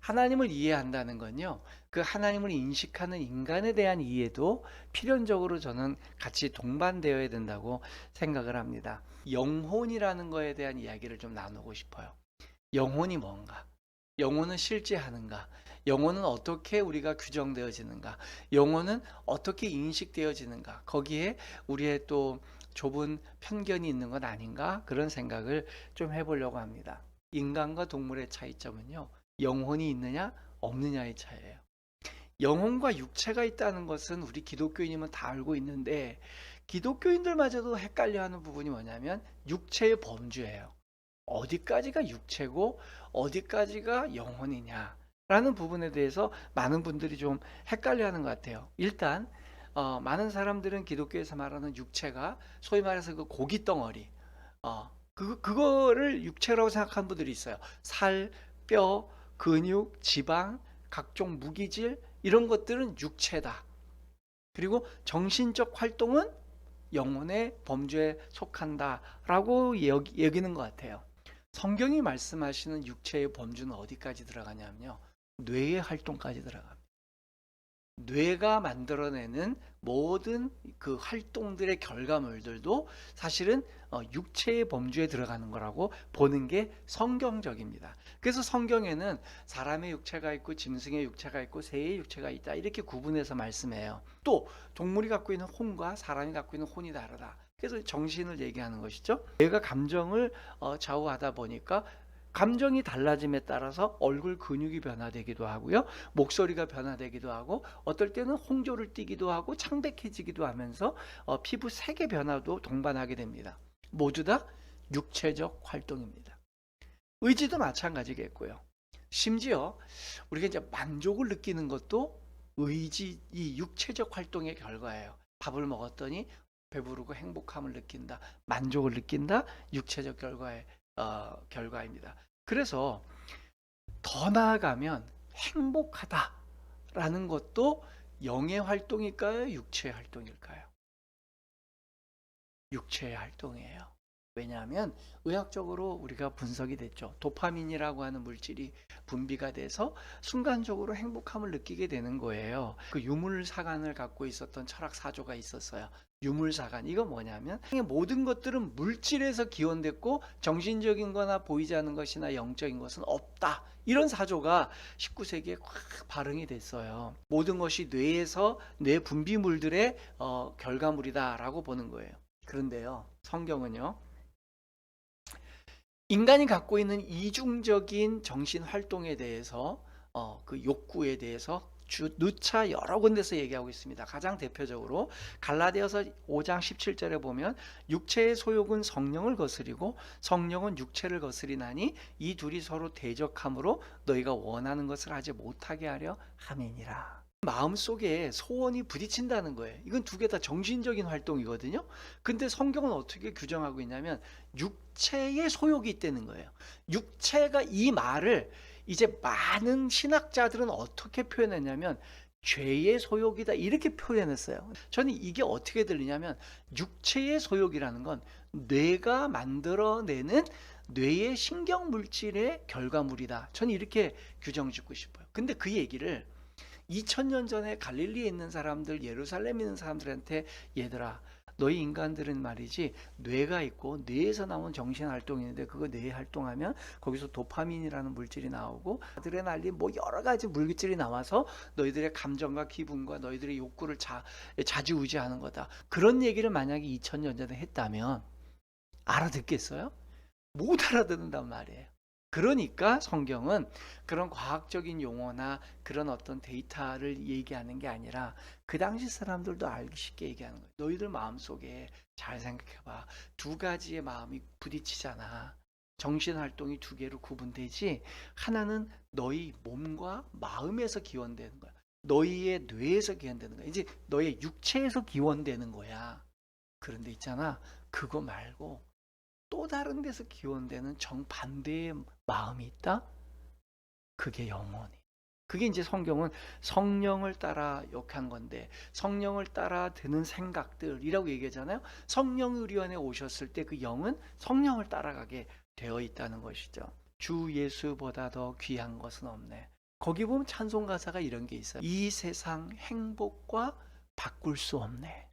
하나님을 이해한다는 건요, 그 하나님을 인식하는 인간에 대한 이해도 필연적으로 저는 같이 동반되어야 된다고 생각을 합니다. 영혼이라는 거에 대한 이야기를 좀 나누고 싶어요. 영혼이 뭔가? 영혼은 실제하는가? 영혼은 어떻게 우리가 규정되어지는가? 영혼은 어떻게 인식되어지는가? 거기에 우리의 또 좁은 편견이 있는 건 아닌가? 그런 생각을 좀 해보려고 합니다. 인간과 동물의 차이점은요, 영혼이 있느냐, 없느냐의 차이예요. 영혼과 육체가 있다는 것은 우리 기독교인이면 다 알고 있는데, 기독교인들마저도 헷갈려하는 부분이 뭐냐면 육체의 범주예요. 어디까지가 육체고 어디까지가 영혼이냐라는 부분에 대해서 많은 분들이 좀 헷갈려하는 것 같아요. 일단 많은 사람들은 기독교에서 말하는 육체가 소위 말해서 그 고기 덩어리, 그거를 육체라고 생각하는 분들이 있어요. 살, 뼈, 근육, 지방, 각종 무기질 이런 것들은 육체다. 그리고 정신적 활동은 영혼의 범주에 속한다라고 여기는 것 같아요. 성경이 말씀하시는 육체의 범주는 어디까지 들어가냐면요, 뇌의 활동까지 들어갑니다. 뇌가 만들어내는 모든 그 활동들의 결과물들도 사실은 육체의 범주에 들어가는 거라고 보는 게 성경적입니다. 그래서 성경에는 사람의 육체가 있고 짐승의 육체가 있고 새의 육체가 있다 이렇게 구분해서 말씀해요. 또 동물이 갖고 있는 혼과 사람이 갖고 있는 혼이 다르다. 그래서 정신을 얘기하는 것이죠. 뇌가 감정을 좌우하다 보니까 감정이 달라짐에 따라서 얼굴 근육이 변화되기도 하고요, 목소리가 변화되기도 하고, 어떨 때는 홍조를 띠기도 하고 창백해지기도 하면서 피부 색의 변화도 동반하게 됩니다. 모두 다 육체적 활동입니다. 의지도 마찬가지겠고요. 심지어 우리가 이제 만족을 느끼는 것도 의지, 이 육체적 활동의 결과예요. 밥을 먹었더니 배부르고 행복함을 느낀다, 만족을 느낀다, 육체적 결과입니다. 그래서 더 나아가면 행복하다라는 것도 영의 활동일까요? 육체의 활동일까요? 육체의 활동이에요. 왜냐하면 의학적으로 우리가 분석이 됐죠. 도파민이라고 하는 물질이 분비가 돼서 순간적으로 행복함을 느끼게 되는 거예요. 그 유물사관을 갖고 있었던 철학 사조가 있었어요. 유물사관, 이거 뭐냐면 모든 것들은 물질에서 기원됐고 정신적인 거나 보이지 않는 것이나 영적인 것은 없다, 이런 사조가 19세기에 확 발흥이 됐어요. 모든 것이 뇌에서 뇌 분비물들의 결과물이다라고 보는 거예요. 그런데요, 성경은요, 인간이 갖고 있는 이중적인 정신 활동에 대해서 그 욕구에 대해서 누차 여러 군데서 얘기하고 있습니다. 가장 대표적으로 갈라디아서 5장 17절에 보면 육체의 소욕은 성령을 거스리고 성령은 육체를 거스리나니 이 둘이 서로 대적함으로 너희가 원하는 것을 하지 못하게 하려 함이니라. 마음속에 소원이 부딪힌다는 거예요. 이건 두 개 다 정신적인 활동이거든요. 근데 성경은 어떻게 규정하고 있냐면 육체의 소욕이 있다는 거예요. 육체가, 이 말을 이제 많은 신학자들은 어떻게 표현했냐면 죄의 소욕이다 이렇게 표현했어요. 저는 이게 어떻게 들리냐면 육체의 소욕이라는 건 뇌가 만들어내는 뇌의 신경 물질의 결과물이다. 저는 이렇게 규정 짓고 싶어요. 근데 그 얘기를 2000년 전에 갈릴리에 있는 사람들, 예루살렘에 있는 사람들한테, 얘들아, 너희 인간들은 말이지 뇌가 있고 뇌에서 나온 정신 활동이 있는데 그거 뇌 활동하면 거기서 도파민이라는 물질이 나오고 아드레날린 뭐 여러 가지 물질이 나와서 너희들의 감정과 기분과 너희들의 욕구를 좌지우지하는 거다. 그런 얘기를 만약에 2000년 전에 했다면 알아듣겠어요? 못 알아듣는단 말이에요. 그러니까 성경은 그런 과학적인 용어나 그런 어떤 데이터를 얘기하는 게 아니라 그 당시 사람들도 알기 쉽게 얘기하는 거예요. 너희들 마음속에 잘 생각해봐. 두 가지의 마음이 부딪히잖아. 정신활동이 두 개로 구분되지, 하나는 너희 몸과 마음에서 기원되는 거야. 너희의 뇌에서 기원되는 거야. 이제 너의 육체에서 기원되는 거야. 그런데 있잖아, 그거 말고 또 다른 데서 기원되는 정반대의 마음이 있다? 그게 영혼이. 그게 이제 성경은 성령을 따라 욕한 건데, 성령을 따라 드는 생각들이라고 얘기하잖아요. 성령이 우리 안에 오셨을 때 그 영은 성령을 따라가게 되어 있다는 것이죠. 주 예수보다 더 귀한 것은 없네. 거기 보면 찬송 가사가 이런 게 있어요. 이 세상 행복과 바꿀 수 없네.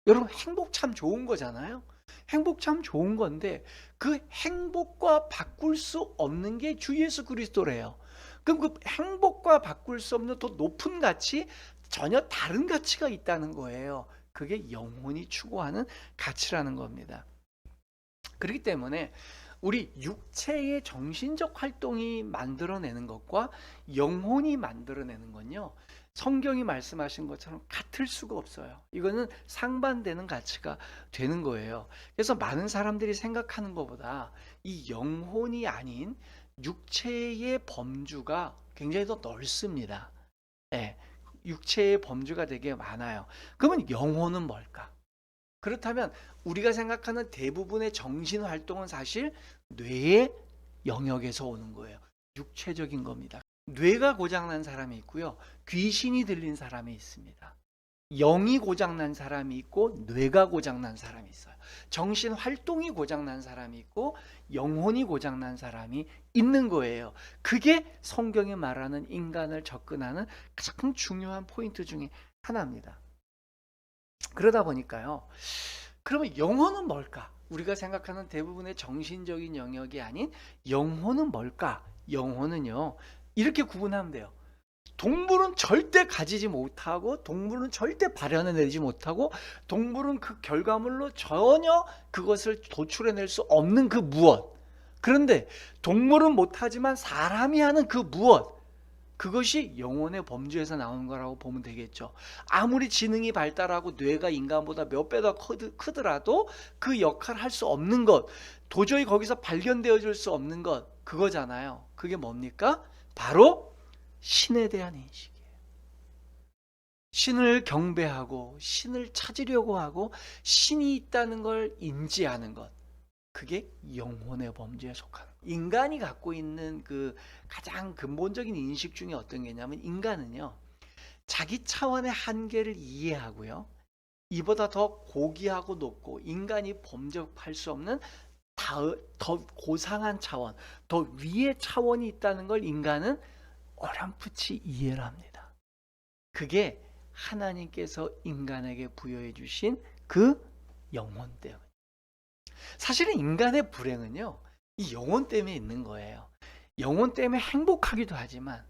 여러분, 행복 참 좋은 거잖아요. 행복 참 좋은 건데 그 행복과 바꿀 수 없는 게 주 예수 그리스도래요. 그럼 그 행복과 바꿀 수 없는 더 높은 가치, 전혀 다른 가치가 있다는 거예요. 그게 영혼이 추구하는 가치라는 겁니다. 그렇기 때문에 우리 육체의 정신적 활동이 만들어내는 것과 영혼이 만들어내는 건요, 성경이 말씀하신 것처럼 같을 수가 없어요. 이거는 상반되는 가치가 되는 거예요. 그래서 많은 사람들이 생각하는 것보다 이 영혼이 아닌 육체의 범주가 굉장히 더 넓습니다. 예, 육체의 범주가 되게 많아요. 그러면 영혼은 뭘까? 그렇다면 우리가 생각하는 대부분의 정신 활동은 사실 뇌의 영역에서 오는 거예요. 육체적인 겁니다. 뇌가 고장난 사람이 있고요, 귀신이 들린 사람이 있습니다. 영이 고장난 사람이 있고 뇌가 고장난 사람이 있어요. 정신 활동이 고장난 사람이 있고 영혼이 고장난 사람이 있는 거예요. 그게 성경이 말하는 인간을 접근하는 가장 중요한 포인트 중에 하나입니다. 그러다 보니까요, 그러면 영혼은 뭘까? 우리가 생각하는 대부분의 정신적인 영역이 아닌 영혼은 뭘까? 영혼은요, 이렇게 구분하면 돼요. 동물은 절대 가지지 못하고, 동물은 절대 발현해내지 못하고, 동물은 그 결과물로 전혀 그것을 도출해낼 수 없는 그 무엇. 그런데 동물은 못하지만 사람이 하는 그 무엇, 그것이 영혼의 범주에서 나오는 거라고 보면 되겠죠. 아무리 지능이 발달하고 뇌가 인간보다 몇 배 더 크더라도 그 역할을 할 수 없는 것, 도저히 거기서 발견되어질 수 없는 것, 그거잖아요. 그게 뭡니까? 바로 신에 대한 인식이에요. 신을 경배하고 신을 찾으려고 하고 신이 있다는 걸 인지하는 것, 그게 영혼의 범주에 속하는 거예요. 인간이 갖고 있는 그 가장 근본적인 인식 중에 어떤 게냐면, 인간은요, 자기 차원의 한계를 이해하고요, 이보다 더 고귀하고 높고 인간이 범접할 수 없는 더 고상한 차원, 더 위의 차원이 있다는 걸 인간은 어렴풋이 이해를 합니다. 그게 하나님께서 인간에게 부여해 주신 그 영혼 때문에. 사실은 인간의 불행은요, 이 영혼 때문에 있는 거예요. 영혼 때문에 행복하기도 하지만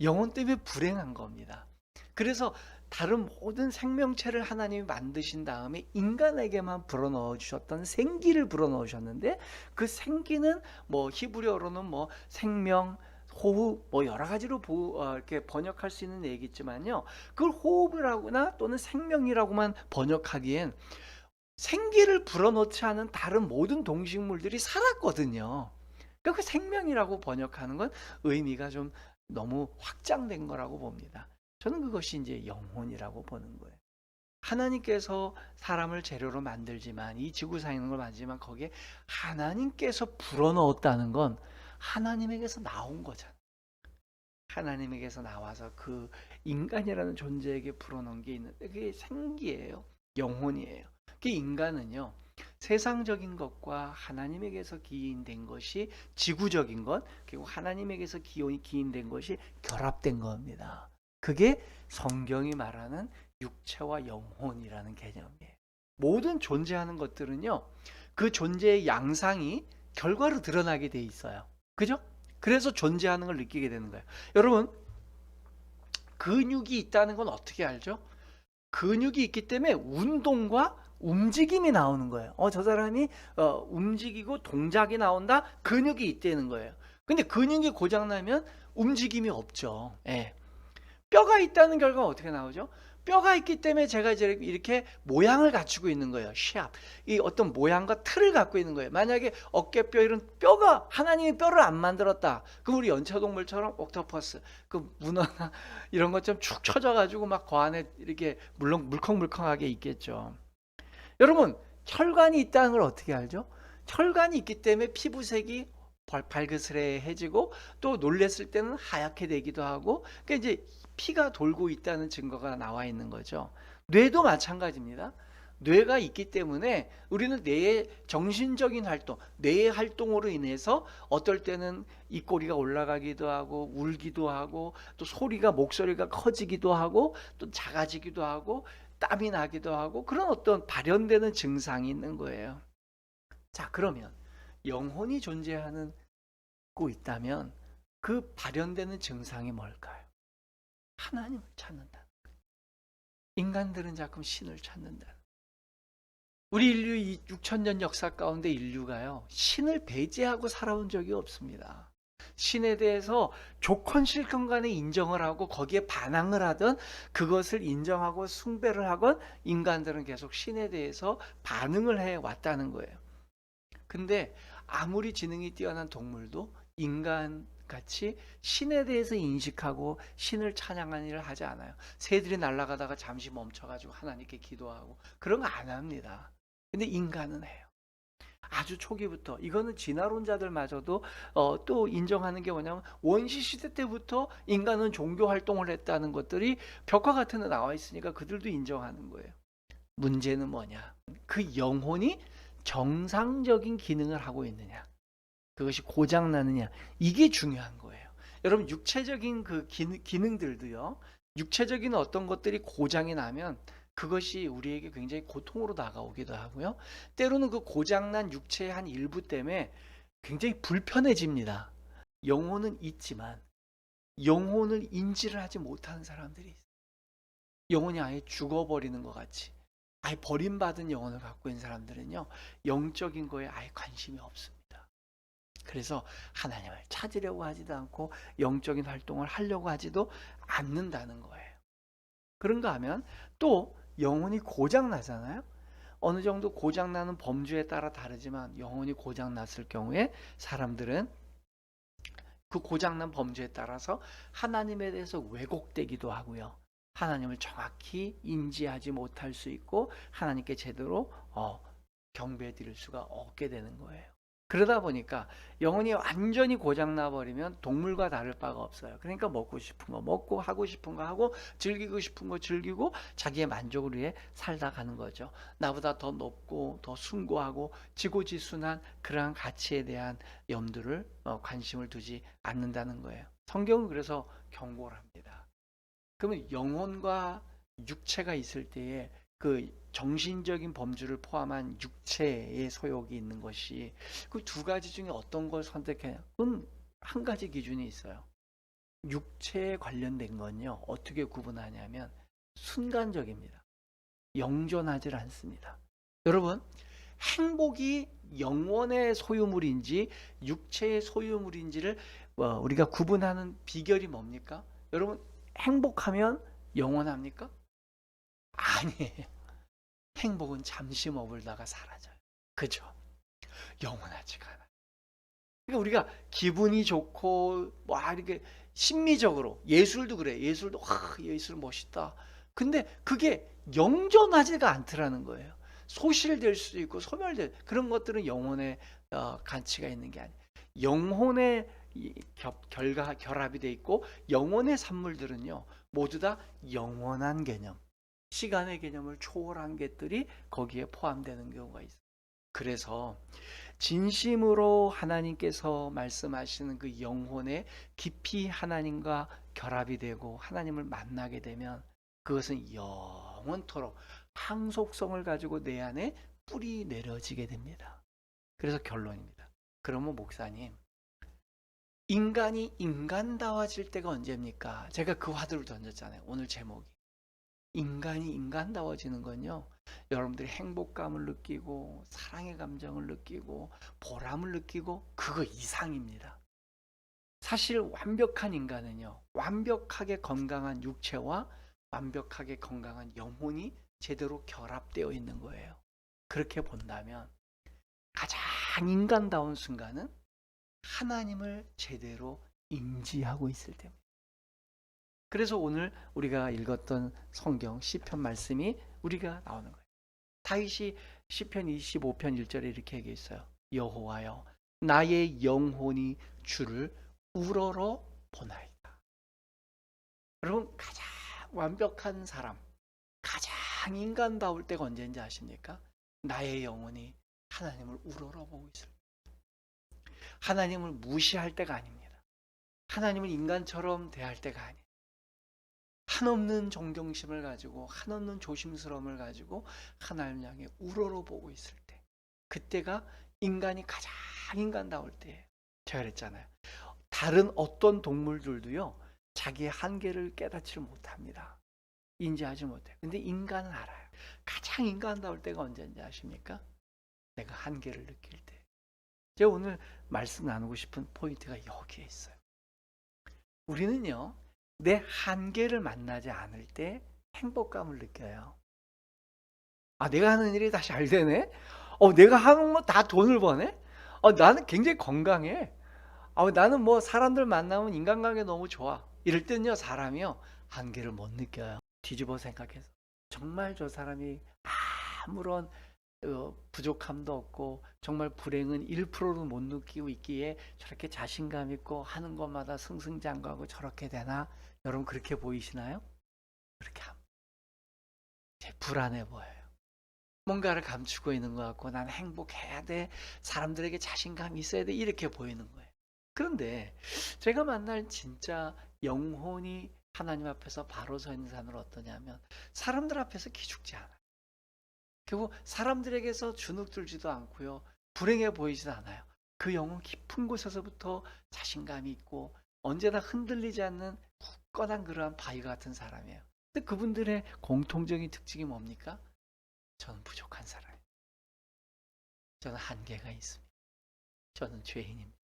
영혼 때문에 불행한 겁니다. 그래서 다른 모든 생명체를 하나님이 만드신 다음에 인간에게만 불어넣어 주셨던 생기를 불어넣어 주셨는데, 그 생기는 뭐 히브리어로는 뭐 생명, 호흡, 뭐 여러 가지로 이렇게 번역할 수 있는 얘기지만요, 그걸 호흡이라거나 또는 생명이라고만 번역하기엔 생기를 불어넣지 않은 다른 모든 동식물들이 살았거든요. 그러니까 그 생명이라고 번역하는 건 의미가 좀 너무 확장된 거라고 봅니다. 저는 그것이 이제 영혼이라고 보는 거예요. 하나님께서 사람을 재료로 만들지만, 이 지구상에 있는 걸 만들지만 거기에 하나님께서 불어넣었다는 건 하나님에게서 나온 거잖아요. 하나님에게서 나와서 그 인간이라는 존재에게 불어넣은 게 있는데 그게 생기예요. 영혼이에요. 그 인간은요, 세상적인 것과 하나님에게서 기인된 것이, 지구적인 것 그리고 하나님에게서 기인된 것이 결합된 겁니다. 그게 성경이 말하는 육체와 영혼이라는 개념이에요. 모든 존재하는 것들은요, 그 존재의 양상이 결과로 드러나게 돼 있어요. 그죠? 그래서 존재하는 걸 느끼게 되는 거예요. 여러분, 근육이 있다는 건 어떻게 알죠? 근육이 있기 때문에 운동과 움직임이 나오는 거예요. 저 사람이 움직이고 동작이 나온다, 근육이 있다는 거예요. 근데 근육이 고장나면 움직임이 없죠. 예. 뼈가 있다는 결과가 어떻게 나오죠? 뼈가 있기 때문에 제가 이렇게 모양을 갖추고 있는 거예요. 샵. 이 어떤 모양과 틀을 갖고 있는 거예요. 만약에 어깨뼈, 이런 뼈가, 하나님이 뼈를 안 만들었다, 그럼 우리 연체동물처럼 옥토퍼스, 그 문어나 이런 것 좀 축 처져가지고 막 그 안에 이렇게 물컹물컹하게 있겠죠. 여러분, 혈관이 있다는 걸 어떻게 알죠? 혈관이 있기 때문에 피부색이 발그스레해지고 또 놀랬을 때는 하얗게 되기도 하고, 그러니까 이제 피가 돌고 있다는 증거가 나와 있는 거죠. 뇌도 마찬가지입니다. 뇌가 있기 때문에 우리는 뇌의 정신적인 활동, 뇌의 활동으로 인해서 어떨 때는 입꼬리가 올라가기도 하고 울기도 하고 또 소리가 목소리가 커지기도 하고 또 작아지기도 하고 땀이 나기도 하고 그런 어떤 발현되는 증상이 있는 거예요. 자, 그러면 영혼이 존재하는 고 있다면 그 발현되는 증상이 뭘까요? 하나님을 찾는다. 인간들은 자꾸 신을 찾는다. 우리 인류 6천년 역사 가운데 인류가요, 신을 배제하고 살아온 적이 없습니다. 신에 대해서 조건실건 간에 인정을 하고 거기에 반항을 하든 그것을 인정하고 숭배를 하건 인간들은 계속 신에 대해서 반응을 해 왔다는 거예요. 근데 아무리 지능이 뛰어난 동물도 인간같이 신에 대해서 인식하고 신을 찬양하는 일을 하지 않아요. 새들이 날아가다가 잠시 멈춰가지고 하나님께 기도하고 그런 거 안 합니다. 근데 인간은 해요. 아주 초기부터 이거는 진화론자들마저도 또 인정하는 게 뭐냐면 원시 시대 때부터 인간은 종교 활동을 했다는 것들이 벽화 같은 데 나와 있으니까 그들도 인정하는 거예요. 문제는 뭐냐? 그 영혼이 정상적인 기능을 하고 있느냐, 그것이 고장 나느냐, 이게 중요한 거예요. 여러분 육체적인 그 기능들도요, 육체적인 어떤 것들이 고장이 나면 그것이 우리에게 굉장히 고통으로 다가오기도 하고요. 때로는 그 고장난 육체의 한 일부 때문에 굉장히 불편해집니다. 영혼은 있지만 영혼을 인지를 하지 못하는 사람들이 있어요. 영혼이 아예 죽어버리는 것 같이 아예 버림받은 영혼을 갖고 있는 사람들은요, 영적인 거에 아예 관심이 없습니다. 그래서 하나님을 찾으려고 하지도 않고 영적인 활동을 하려고 하지도 않는다는 거예요. 그런가 하면 또 영혼이 고장 나잖아요. 어느 정도 고장 나는 범주에 따라 다르지만 영혼이 고장 났을 경우에 사람들은 그 고장난 범주에 따라서 하나님에 대해서 왜곡되기도 하고요. 하나님을 정확히 인지하지 못할 수 있고 하나님께 제대로 경배 드릴 수가 없게 되는 거예요. 그러다 보니까 영혼이 완전히 고장나 버리면 동물과 다를 바가 없어요. 그러니까 먹고 싶은 거 먹고 하고 싶은 거 하고 즐기고 싶은 거 즐기고 자기의 만족을 위해 살다 가는 거죠. 나보다 더 높고 더 숭고하고 지고지순한 그러한 가치에 대한 염두를 관심을 두지 않는다는 거예요. 성경은 그래서 경고를 합니다. 그러면 영혼과 육체가 있을 때에 그 정신적인 범주를 포함한 육체의 소욕이 있는 것이 그 두 가지 중에 어떤 걸 선택해야? 그건 한 가지 기준이 있어요. 육체에 관련된 건요, 어떻게 구분하냐면 순간적입니다. 영존하지 않습니다. 여러분, 행복이 영혼의 소유물인지 육체의 소유물인지를 우리가 구분하는 비결이 뭡니까? 여러분, 행복하면 영원합니까? 아니에요. 행복은 잠시 머물다가 사라져요. 그죠? 영원하지가 않아요. 그러니까 우리가 기분이 좋고 이렇게 심미적으로 예술도 그래. 예술도 예술 멋있다. 근데 그게 영존하지가 않더라는 거예요. 소실될 수도 있고 소멸될 그런 것들은 영혼의 가치가 있는 게 아니에요. 영혼의 결합이 돼 있고 영혼의 산물들은요 모두 다 영원한 개념, 시간의 개념을 초월한 것들이 거기에 포함되는 경우가 있어요. 그래서 진심으로 하나님께서 말씀하시는 그 영혼에 깊이 하나님과 결합이 되고 하나님을 만나게 되면 그것은 영원토록 항속성을 가지고 내 안에 뿌리 내려지게 됩니다. 그래서 결론입니다. 그러면 목사님, 인간이 인간다워질 때가 언제입니까? 제가 그 화두를 던졌잖아요. 오늘 제목이. 인간이 인간다워지는 건요, 여러분들이 행복감을 느끼고 사랑의 감정을 느끼고 보람을 느끼고 그거 이상입니다. 사실 완벽한 인간은요, 완벽하게 건강한 육체와 완벽하게 건강한 영혼이 제대로 결합되어 있는 거예요. 그렇게 본다면 가장 인간다운 순간은 하나님을 제대로 인지하고 있을 때입니다. 그래서 오늘 우리가 읽었던 성경 시편 말씀이 우리가 나오는 거예요. 다윗이 시편 25편 1절에 이렇게 얘기했어요. 여호와여, 나의 영혼이 주를 우러러 보나이다. 여러분, 가장 완벽한 사람, 가장 가장 인간다울 때가 언제인지 아십니까? 나의 영혼이 하나님을 우러러보고 있을 때. 하나님을 무시할 때가 아닙니다. 하나님을 인간처럼 대할 때가 아니에요. 한없는 존경심을 가지고 한없는 조심스러움을 가지고 하나님을 향해 우러러보고 있을 때, 그때가 인간이 가장 인간다울 때예요. 제가 그랬잖아요. 다른 어떤 동물들도요, 자기의 한계를 깨닫지를 못합니다. 인지하지 못해요. 근데 인간은 알아요. 가장 인간다울 때가 언제인지 아십니까? 내가 한계를 느낄 때. 제가 오늘 말씀 나누고 싶은 포인트가 여기에 있어요. 우리는요, 내 한계를 만나지 않을 때 행복감을 느껴요. 아, 내가 하는 일이 다 잘 되네? 내가 하는 거 다 돈을 버네? 나는 굉장히 건강해. 나는 뭐 사람들 만나면 인간관계 너무 좋아. 이럴 때는요, 사람이요, 한계를 못 느껴요. 뒤집어 생각해서. 정말 저 사람이 아무런 부족함도 없고 정말 불행은 1%도 못 느끼고 있기에 저렇게 자신감 있고 하는 것마다 승승장구하고 저렇게 되나? 여러분 그렇게 보이시나요? 그렇게 불안해 보여요. 뭔가를 감추고 있는 것 같고 난 행복해야 돼. 사람들에게 자신감이 있어야 돼. 이렇게 보이는 거예요. 그런데 제가 만날 진짜 영혼이 하나님 앞에서 바로 서 있는 사람은 어떠냐면 사람들 앞에서 기죽지 않아요. 결국 사람들에게서 주눅들지도 않고요. 불행해 보이지도 않아요. 그 영혼 깊은 곳에서부터 자신감이 있고 언제나 흔들리지 않는 굳건한 그러한 바위 같은 사람이에요. 근데 그분들의 공통적인 특징이 뭡니까? 저는 부족한 사람이에요. 저는 한계가 있습니다. 저는 죄인입니다.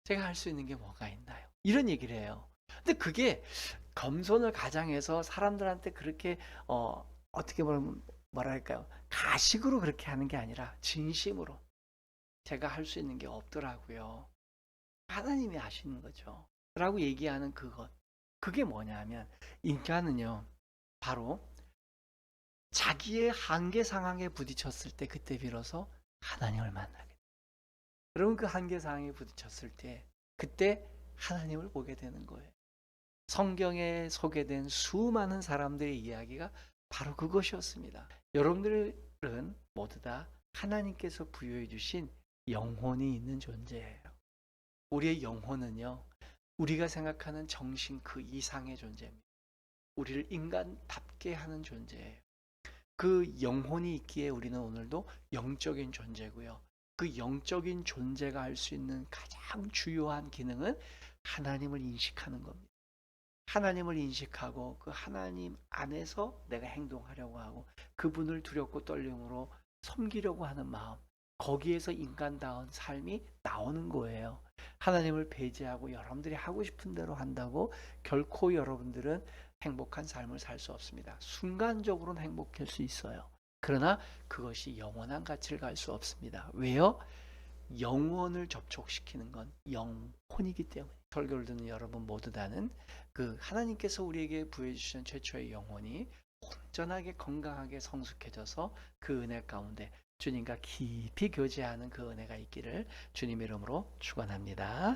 제가 할 수 있는 게 뭐가 있나요? 이런 얘기를 해요. 근데 그게 겸손을 가장해서 사람들한테 그렇게 어떻게 보면 뭐랄까요? 가식으로 그렇게 하는 게 아니라 진심으로 제가 할 수 있는 게 없더라고요. 하나님이 아시는 거죠. 라고 얘기하는 그것. 그게 뭐냐면 인간은요. 바로 자기의 한계 상황에 부딪혔을 때 그때 비로소 하나님을 만나게 돼요. 여러분 그 한계 상황에 부딪혔을 때 그때 하나님을 보게 되는 거예요. 성경에 소개된 수많은 사람들의 이야기가 바로 그것이었습니다. 여러분들은 모두 다 하나님께서 부여해 주신 영혼이 있는 존재예요. 우리의 영혼은요, 우리가 생각하는 정신 그 이상의 존재입니다. 우리를 인간답게 하는 존재예요. 그 영혼이 있기에 우리는 오늘도 영적인 존재고요. 그 영적인 존재가 할 수 있는 가장 주요한 기능은 하나님을 인식하는 겁니다. 하나님을 인식하고 그 하나님 안에서 내가 행동하려고 하고 그분을 두렵고 떨림으로 섬기려고 하는 마음, 거기에서 인간다운 삶이 나오는 거예요. 하나님을 배제하고 여러분들이 하고 싶은 대로 한다고 결코 여러분들은 행복한 삶을 살 수 없습니다. 순간적으로는 행복할 수 있어요. 그러나 그것이 영원한 가치를 갈 수 없습니다. 왜요? 영혼을 접촉시키는 건 영혼이기 때문에. 설교를 듣는 여러분 모두 다는 그 하나님께서 우리에게 부여해 주신 최초의 영혼이 온전하게 건강하게 성숙해져서 그 은혜 가운데 주님과 깊이 교제하는 그 은혜가 있기를 주님 이름으로 축원합니다.